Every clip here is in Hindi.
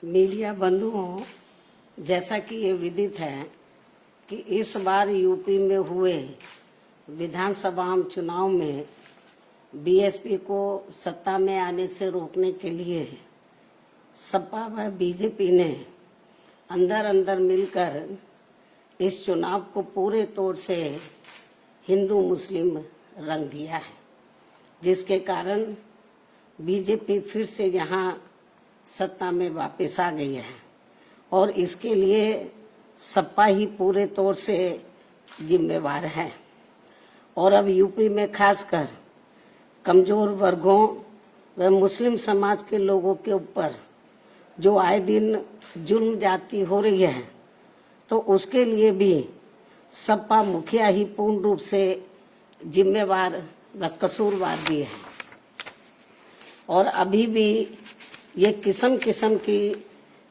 मीडिया बंधुओं, जैसा कि ये विदित है कि इस बार यूपी में हुए विधानसभा चुनाव में बीएसपी को सत्ता में आने से रोकने के लिए सपा व बीजेपी ने अंदर अंदर मिलकर इस चुनाव को पूरे तौर से हिंदू मुस्लिम रंग दिया है, जिसके कारण बीजेपी फिर से यहाँ सत्ता में वापस आ गई है और इसके लिए सपा ही पूरे तौर से जिम्मेवार है। और अब यूपी में खासकर कमजोर वर्गों व मुस्लिम समाज के लोगों के ऊपर जो आए दिन जुल्म जाती हो रही है, तो उसके लिए भी सपा मुखिया ही पूर्ण रूप से जिम्मेवार व कसूरवार भी है। और अभी भी ये किस्म किस्म की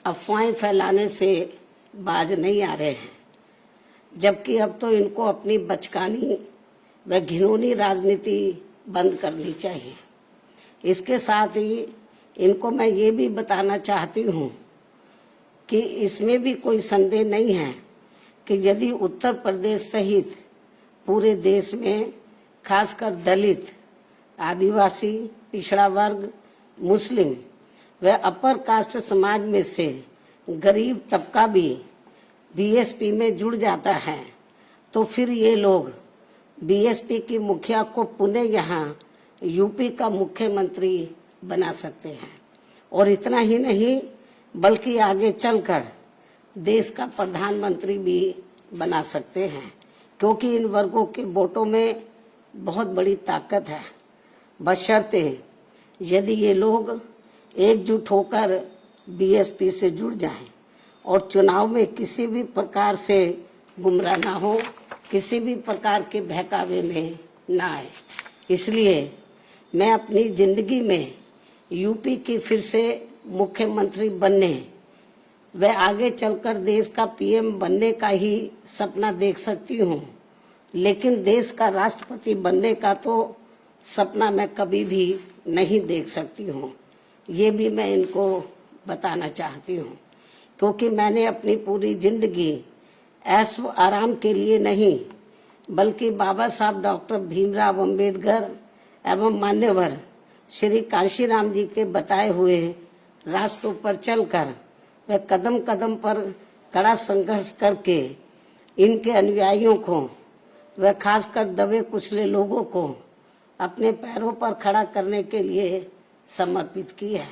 अफवाहें फैलाने से बाज नहीं आ रहे हैं, जबकि अब तो इनको अपनी बचकानी व घिनौनी राजनीति बंद करनी चाहिए। इसके साथ ही इनको मैं ये भी बताना चाहती हूँ कि इसमें भी कोई संदेह नहीं है कि यदि उत्तर प्रदेश सहित पूरे देश में खासकर दलित, आदिवासी, पिछड़ा वर्ग, मुस्लिम व अपर कास्ट समाज में से गरीब तबका भी बीएसपी में जुड़ जाता है, तो फिर ये लोग बीएसपी की मुखिया को पुनः यहाँ यूपी का मुख्यमंत्री बना सकते हैं। और इतना ही नहीं बल्कि आगे चलकर देश का प्रधानमंत्री भी बना सकते हैं, क्योंकि इन वर्गों के वोटों में बहुत बड़ी ताकत है, बशर्ते यदि ये लोग एकजुट होकर बीएसपी से जुड़ जाएं और चुनाव में किसी भी प्रकार से गुमराह ना हो, किसी भी प्रकार के बहकावे में ना आए। इसलिए मैं अपनी जिंदगी में यूपी की फिर से मुख्यमंत्री बनने व आगे चलकर देश का पीएम बनने का ही सपना देख सकती हूँ, लेकिन देश का राष्ट्रपति बनने का तो सपना मैं कभी भी नहीं देख सकती हूँ। ये भी मैं इनको बताना चाहती हूँ, क्योंकि मैंने अपनी पूरी जिंदगी ऐश व आराम के लिए नहीं बल्कि बाबा साहब डॉक्टर भीमराव अंबेडकर एवं मान्यवर श्री कांशीराम जी के बताए हुए रास्तों पर चलकर व कदम कदम पर कड़ा संघर्ष करके इनके अनुयायियों को व खासकर दबे कुचले लोगों को अपने पैरों पर खड़ा करने के लिए समर्पित की है।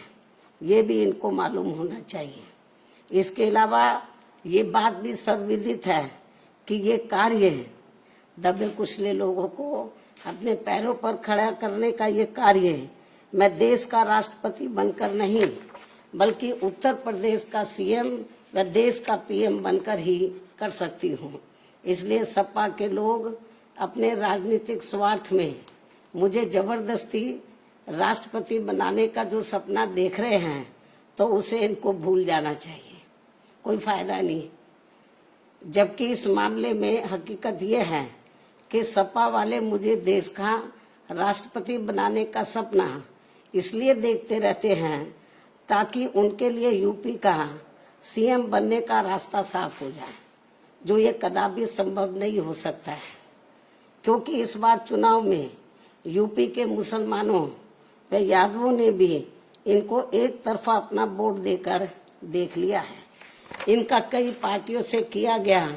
ये भी इनको मालूम होना चाहिए। इसके अलावा ये बात भी सर्वविदित है कि ये कार्य दबे कुचले लोगों को अपने पैरों पर खड़ा करने का ये कार्य मैं देश का राष्ट्रपति बनकर नहीं बल्कि उत्तर प्रदेश का सीएम व देश का पीएम बनकर ही कर सकती हूँ। इसलिए सपा के लोग अपने राजनीतिक स्वार्थ में मुझे जबरदस्ती राष्ट्रपति बनाने का जो सपना देख रहे हैं, तो उसे इनको भूल जाना चाहिए, कोई फायदा नहीं। जबकि इस मामले में हकीकत यह है कि सपा वाले मुझे देश का राष्ट्रपति बनाने का सपना इसलिए देखते रहते हैं ताकि उनके लिए यूपी का सीएम बनने का रास्ता साफ हो जाए, जो ये कदापि संभव नहीं हो सकता है। क्योंकि इस बार चुनाव में यूपी के मुसलमानों व यादवों ने भी इनको एक तरफा अपना वोट देकर देख लिया है। इनका कई पार्टियों से किया गया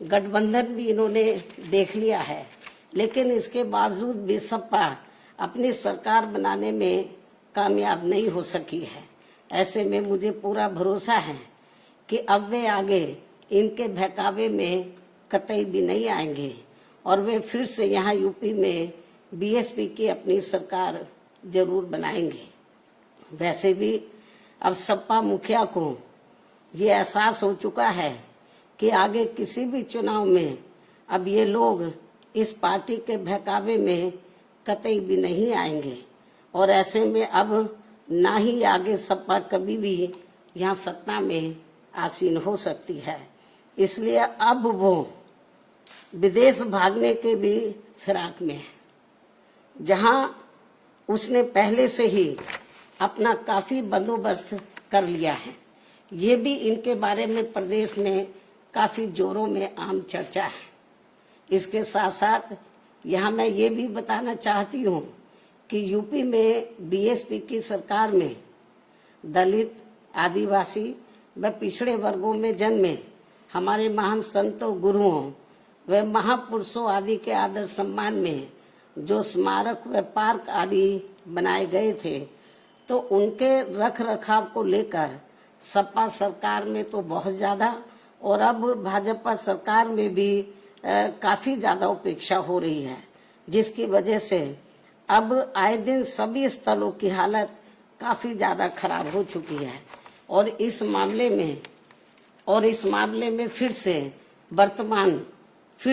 गठबंधन भी इन्होंने देख लिया है, लेकिन इसके बावजूद भी सपा अपनी सरकार बनाने में कामयाब नहीं हो सकी है। ऐसे में मुझे पूरा भरोसा है कि अब वे आगे इनके बहकावे में कतई भी नहीं आएंगे और वे फिर से यहाँ यूपी में बीएसपी की अपनी सरकार जरूर बनाएंगे। वैसे भी अब सपा मुखिया को ये एहसास हो चुका है कि आगे किसी भी चुनाव में अब ये लोग इस पार्टी के बहकावे में कतई भी नहीं आएंगे और ऐसे में अब ना ही आगे सपा कभी भी यहाँ सत्ता में आसीन हो सकती है। इसलिए अब वो विदेश भागने के भी फिराक में है, जहाँ उसने पहले से ही अपना काफी बंदोबस्त कर लिया है, ये भी इनके बारे में प्रदेश में काफी जोरों में आम चर्चा है। इसके साथ साथ यहाँ मैं ये भी बताना चाहती हूँ कि यूपी में बीएसपी की सरकार में दलित, आदिवासी व पिछड़े वर्गों में जन्मे हमारे महान संतों, गुरुओं व महापुरुषों आदि के आदर सम्मान में जो स्मारक व पार्क आदि बनाए गए थे, तो उनके रख रखाव को लेकर सपा सरकार में तो बहुत ज्यादा और अब भाजपा सरकार में भी काफी ज्यादा उपेक्षा हो रही है, जिसकी वजह से अब आए दिन सभी स्थलों की हालत काफी ज्यादा खराब हो चुकी है। और इस मामले में फिर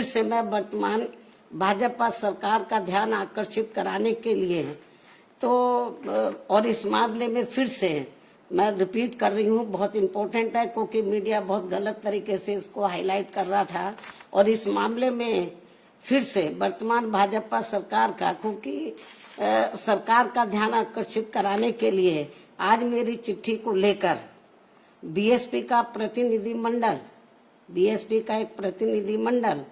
से मैं वर्तमान भाजपा सरकार का ध्यान आकर्षित कराने के लिए और इस मामले में फिर से मैं रिपीट कर रही हूँ, बहुत इम्पोर्टेंट है क्योंकि मीडिया बहुत गलत तरीके से इसको हाईलाइट कर रहा था। और इस मामले में फिर से वर्तमान भाजपा सरकार का, क्योंकि सरकार का ध्यान आकर्षित कराने के लिए आज मेरी चिट्ठी को लेकर बीएसपी का एक प्रतिनिधिमंडल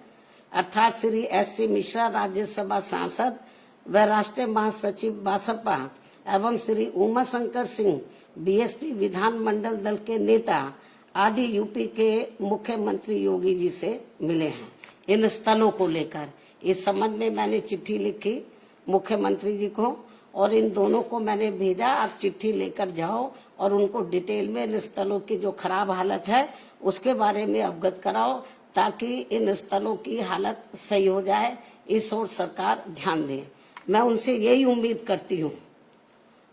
अर्थात श्री एस.सी. मिश्रा, राज्यसभा सांसद व राष्ट्रीय महासचिव बसपा एवं श्री उमा शंकर सिंह, बीएसपी विधानमंडल दल के नेता आदि यूपी के मुख्यमंत्री योगी जी से मिले हैं। इन स्थलों को लेकर इस संबंध में मैंने चिट्ठी लिखी मुख्यमंत्री जी को और इन दोनों को मैंने भेजा, आप चिट्ठी लेकर जाओ और उनको डिटेल में इन स्थलों की जो खराब हालत है उसके बारे में अवगत कराओ, ताकि इन स्थलों की हालत सही हो जाए। इस ओर सरकार ध्यान दे। मैं उनसे यही उम्मीद करती हूँ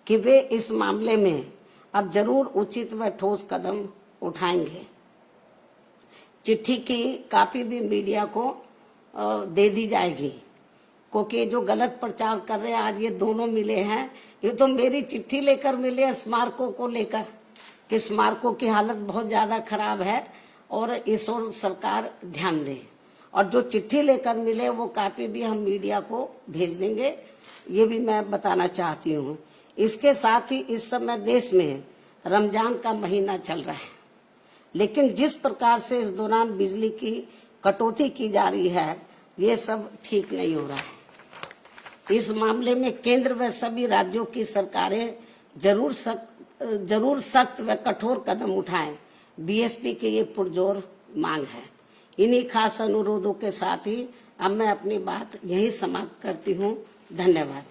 कि वे इस मामले में अब जरूर उचित व ठोस कदम उठाएंगे। चिट्ठी की कॉपी भी मीडिया को दे दी जाएगी, क्योंकि जो गलत प्रचार कर रहे हैं, आज ये दोनों मिले हैं, ये तो मेरी चिट्ठी लेकर मिले स्मारकों को लेकर कि स्मारकों की हालत बहुत ज्यादा खराब है और इस ओर सरकार ध्यान दे। और जो चिट्ठी लेकर मिले वो कॉपी भी हम मीडिया को भेज देंगे, ये भी मैं बताना चाहती हूँ। इसके साथ ही इस समय देश में रमजान का महीना चल रहा है, लेकिन जिस प्रकार से इस दौरान बिजली की कटौती की जा रही है, ये सब ठीक नहीं हो रहा है। इस मामले में केंद्र व सभी राज्यों की सरकारें जरूर सख्त व कठोर कदम उठाएं। बीएसपी की ये पुरजोर मांग है। इन्हीं खास अनुरोधों के साथ ही अब मैं अपनी बात यहीं समाप्त करती हूँ। धन्यवाद।